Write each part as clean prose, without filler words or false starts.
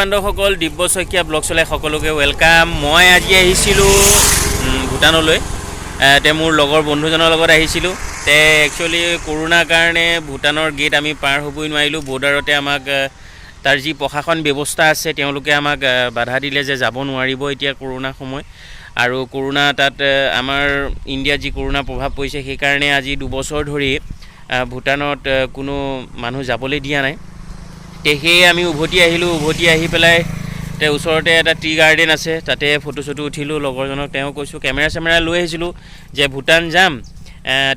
বান্ধৱসকল দিব্য Saikia blog চলাই সকলোকে welcome মই আজি আহিছিলো ভূটানলৈ তে মোৰ লগৰ বন্ধুজনৰ লগত আহিছিলো তে একচুয়ালি কৰোনাৰ কাৰণে ভূটানৰ গেট আমি পাৰ হ'বই নোৱাৰিলো বৰ্ডাৰতে আমাক তাৰ যি প্ৰশাসন ব্যৱস্থা আছে তেওঁলোকে আমাক বাধা দিলে যে যাব নোৱাৰিব এতিয়া কৰোনা সময় আৰু কৰোনা তাত আমাৰ ইণ্ডিয়া যি কৰোনা প্ৰভাৱ পৰিছে সেই কাৰণে আজি 2 বছৰ ধৰি ভূটানত কোনো মানুহ যাবলৈ দিয়া নাই তেহে আমি উভতি আহি পেলাই তে ওচৰতে এটা টি গাৰ্ডেন আছে তাতে ফটো ছটো উঠিলো লগৰজনক তেওঁ কৈছো কেমেৰা লৈ আহিছিলো যে ভূটান যাম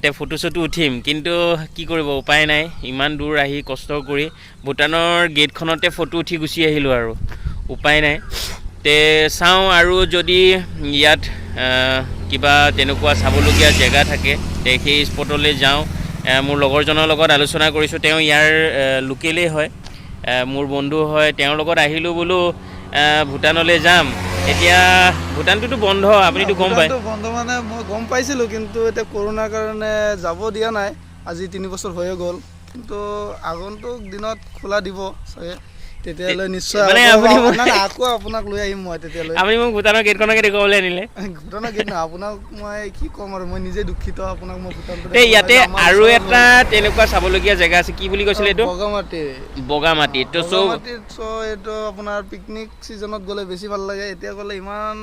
তে ফটো ছটো উঠিম কিন্তু কি কৰিব উপায় নাই ইমান দূৰ আহি কষ্ট কৰি ভূটানৰ গেটখনতে ফটো উঠি গুছি আহিলো আৰু উপায় নাই তে চাও আৰু যদি ইয়াত কিবা তেনেকুৱা চাবলগীয়া জায়গা থাকে তে সেই স্পটলৈ যাও মোৰ লগৰজনৰ লগত আলোচনা কৰিছো তেওঁ ইয়াৰ লোকেলেই হয় মোৰ বন্ধু হয় তেওঁৰ লগত আহিলো বলো ভূটানলৈ যাম এতিয়া ভূটানটো বন্ধ আপুনিটো গম পায় বন্ধ মানে মই গম পাইছিলো কিন্তু এটা কৰোনাৰ কাৰণে যাব দিয়া নাই আজি 3 বছৰ হৈ গ'ল কিন্তু আগন্তুক দিনত খোলা দিব চাগে তেতিয়ালৈ নিশ্চয় মানে আপুনি আকৌ আপোনাক লৈ আহিম মই তেতিয়ালৈ আপুনি মোক ভূটানৰ গেটখনকে দেখুৱাবলৈ আনিলে ভূটানৰ গেট না আপোনাক মই কি ক'ম আৰু মই নিজে দুখিত আপোনাক মই ভূটানটো এই ইয়াতে আৰু এটা তেনেকুৱা চাবলগীয়া জায়গা আছে কি বুলি কৈছিলে এইটো বগামাটি তো সো এইটো আপোনাৰ পিকনিক সিজনত গ'লে বেছি ভাল লাগে এতিয়া গ'লে ইমান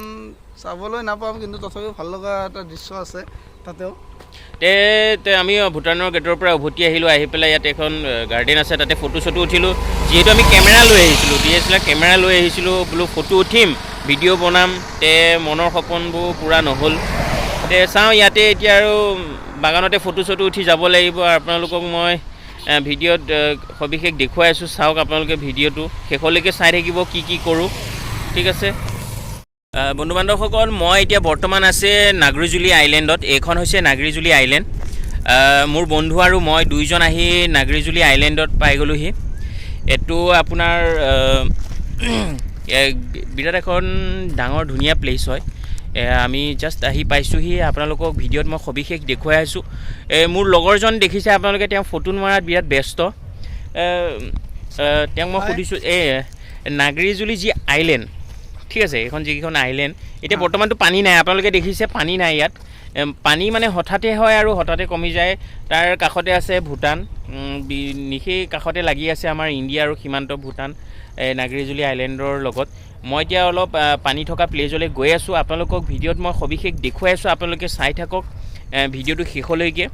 চাবলৈ নাপাম কিন্তু তথাপিও ভাল লগা এটা দৃশ্য আছে তাতেও তে আমি ভূটানৰ গেটৰ পৰা উভতি আহিলো আহি পেলাই ইয়াত এখন গাৰ্ডেন আছে তাতে ফটো ছটো উঠিলো যেহেতু আমি কেমেৰা লৈ আহিছিলো ডিএসএলআৰ কেমেৰা লৈ আহিছিলো বলো ফটো উঠিম ভিডিঅ' বনাম তে মনৰ সপোনবোৰ পূৰা নহ'ল তে চাওঁ ইয়াতে এতিয়া আৰু বাগানতে ফটো ছটো উঠি যাব লাগিব আপোনালোকক মই ভিডিঅ'ত সবিশেষ দেখুৱাই আছোঁ চাওক আপোনালোকে ভিডিঅ'টো শেষলৈকে চাই থাকিব কি কৰোঁ ঠিক আছে বন্ধু বান্ধৱসকল মই এতিয়া বৰ্তমান আছে নাগৰিজুলি আইলেণ্ডত এইখন হৈছে নাগৰিজুলি আইলেণ্ড মোৰ বন্ধু আৰু মই দুইজন আহি নাগৰিজুলি আইলেণ্ডত পাই গ'লোহি এইটো আপোনাৰ বিৰাট এখন ডাঙৰ ধুনীয়া প্লেচ হয় আমি জাষ্ট আহি পাইছোঁহি আপোনালোকক ভিডিঅ'ত মই সবিশেষ দেখুৱাই আছোঁ মোৰ লগৰজন দেখিছে আপোনালোকে তেওঁ ফটো মৰাত বিৰাট ব্যস্ত তেওঁক মই সুধিছোঁ নাগৰিজুলি যি আইলেণ্ড ঠিক আছে এইখন যিকেইখন আইলেণ্ড এতিয়া বৰ্তমানটো পানী নাই আপোনালোকে দেখিছে পানী নাই ইয়াত পানী মানে হঠাতে হয় আৰু হঠাতে কমি যায় তাৰ কাষতে আছে ভূটান নিশে কাষতে লাগি আছে আমাৰ ইণ্ডিয়া আৰু সীমান্ত ভূটান নাগৰিজুলি আইলেণ্ডৰ লগত মই এতিয়া অলপ পানী থকা প্লেচলৈ গৈ আছোঁ আপোনালোকক ভিডিঅ'ত মই সবিশেষ দেখুৱাই আছোঁ আপোনালোকে চাই থাকক ভিডিঅ'টো শেষলৈকে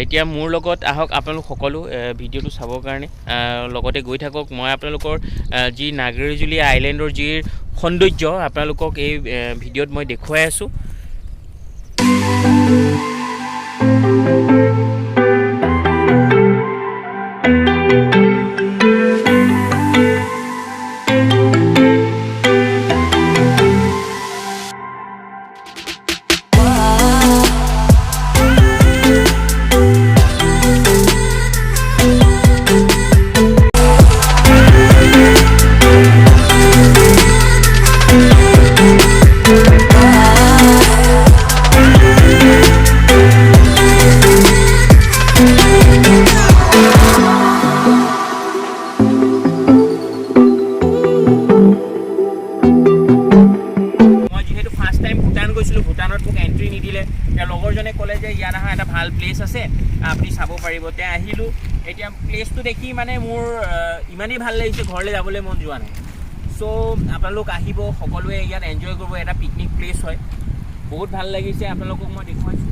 এতিয়া মোৰ লগত আহক আপোনালোক সকলো ভিডিঅ'টো চাবৰ কাৰণে লগতে গৈ থাকক মই আপোনালোকৰ যি নাগৰিজুলি আইলেণ্ডৰ যি সৌন্দৰ্য আপোনালোকক এই ভিডিঅ'ত মই দেখুৱাই আছোঁ ভূটানত মোক এণ্ট্ৰি নিদিলে তেওঁ লগৰজনে ক'লে যে ইয়াত আহা এটা ভাল প্লেচ আছে আপুনি চাব পাৰিব তে আহিলোঁ এতিয়া প্লেচটো দেখি মানে মোৰ ইমানেই ভাল লাগিছে ঘৰলৈ যাবলৈ মন যোৱা নাই চ' আপোনালোক আহিব সকলোৱে ইয়াত এনজয় কৰিব এটা পিকনিক প্লেচ হয় বহুত ভাল লাগিছে আপোনালোকক মই দেখুৱাইছোঁ